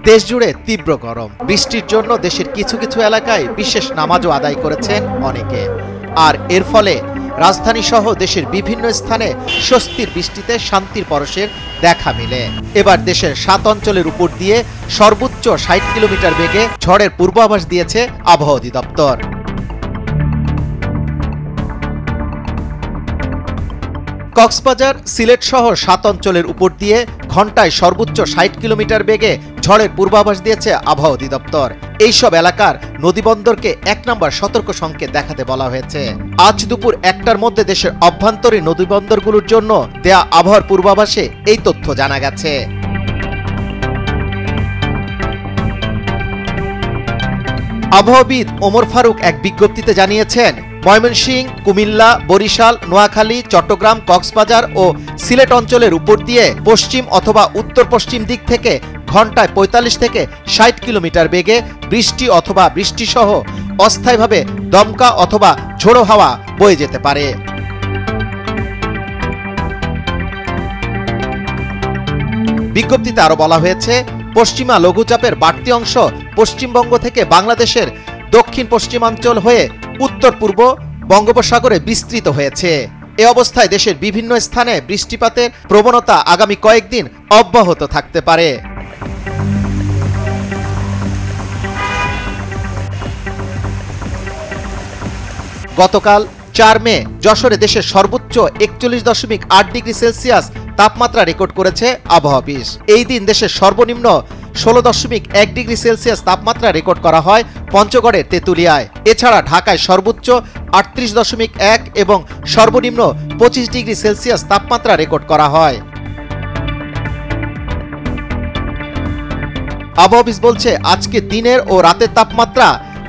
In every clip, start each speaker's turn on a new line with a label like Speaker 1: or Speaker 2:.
Speaker 1: দেশজুড়ে তীব্র গরম। বৃষ্টির জন্য দেশের কিছু কিছু এলাকায় বিশেষ নামাজও আদায় করেছেন অনেকে। আর এর ফলে রাজধানী সহ দেশের বিভিন্ন স্থানে স্বস্তির বৃষ্টিতে শান্তির পরশের দেখা মিলে। এবার দেশের 7 অঞ্চলের উপর দিয়ে সর্বোচ্চ 60 কিলোমিটার বেগে ঝড়ের পূর্বাভাস দিয়েছে আবহাওয়া অধিদপ্তর। কক্সবাজার, সিলেট সহ 7 অঞ্চলের উপর দিয়ে ঘন্টায় সর্বোচ্চ 60 কিলোমিটার বেগে ঝড়ের পূর্বাভাস দিয়েছে আবহাওয়া অধিদপ্তর। এইসব এলাকার নদীবন্দরকে 1 নম্বর সতর্ক সংকেত দেখাতে বলা হয়েছে। আজ দুপুর 1টার মধ্যে দেশের অভ্যন্তরীণ নদীবন্দরগুলোর জন্য দেয়া আবহাওয়ার পূর্বাভাসে এই তথ্য জানা গেছে। আবহাওয়াবিদ ওমর ফারুক এক বিজ্ঞপ্তিতে জানিয়েছেন, ময়মনসিংহ, কুমিল্লা, বরিশাল, নোয়াখালী, চট্টগ্রাম, কক্সবাজার ও সিলেট অঞ্চলের উপর দিয়ে পশ্চিম অথবা উত্তর পশ্চিম দিক থেকে ঘন্টায় 45 থেকে 60 কিলোমিটার বেগে বৃষ্টি অথবা বৃষ্টিসহ অস্থায়ীভাবে দমকা অথবা ঝোড়ো হাওয়া বয়ে যেতে পারে। বিজ্ঞপ্তিতে আরো বলা হয়েছে, পশ্চিমা লঘুচাপের বাড়তি অংশ পশ্চিমবঙ্গ থেকে বাংলাদেশের দক্ষিণ পশ্চিমাঞ্চল হয়ে উত্তর পূর্ব বঙ্গোপসাগরে বিস্তৃত হয়েছে। এ অবস্থায় দেশের বিভিন্ন স্থানে বৃষ্টিপাতের প্রবণতা আগামী কয়েকদিন অব্যাহত থাকতে পারে। গতকাল 4 মে যশোরে দেশের সর্বোচ্চ 41.8 ডিগ্রি সেলসিয়াস তাপমাত্রা রেকর্ড করেছে আবহাওয়া অফিস। এই দিন দেশের সর্বনিম্ন 16.1 ডিগ্রি সেলসিয়াস তাপমাত্রা রেকর্ড করা হয় পঞ্চগড়ের তেঁতুলিয়ায়। এছাড়া ঢাকায় সর্বোচ্চ 38.1 এবং সর্বনিম্ন 25 ডিগ্রি সেলসিয়াস তাপমাত্রা রেকর্ড করা হয়। আবহাওয়া অফিস বলছে, আজকে দিনের ও রাতের তাপমাত্রা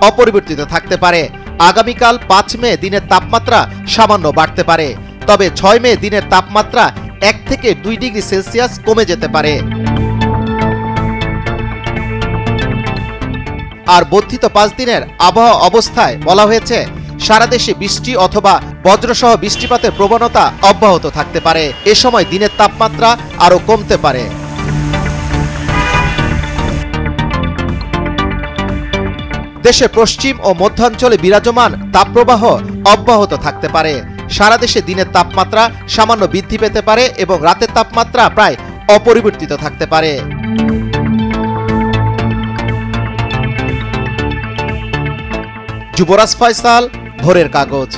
Speaker 1: অপরিবর্তিত থাকতে পারে। আগামীকাল 5 মে দিনের তাপমাত্রা সামান্য বাড়তে পারে, তবে 6 মে দিনের তাপমাত্রা 1 থেকে 2 ডিগ্রি সেলসিয়াস কমে যেতে পারে। আর বর্ধিত 5 দিনের আবহাওয়া অবস্থায় বলা হয়েছে, সারা দেশে বৃষ্টি অথবা বজ্রসহ বৃষ্টিপাতের প্রবণতা অব্যাহত থাকতে পারে। এ সময় দিনের তাপমাত্রা আরও কমতে পারে। দেশের পশ্চিম ও মধ্যাঞ্চলে বিরাজমান তাপপ্রবাহ অব্যাহত থাকতে পারে। সারা দেশে দিনের তাপমাত্রা সামান্য বৃদ্ধি পেতে পারে এবং রাতের তাপমাত্রা প্রায় অপরিবর্তিত থাকতে পারে। যুবরাজ ফয়সাল, ভোরের কাগজ।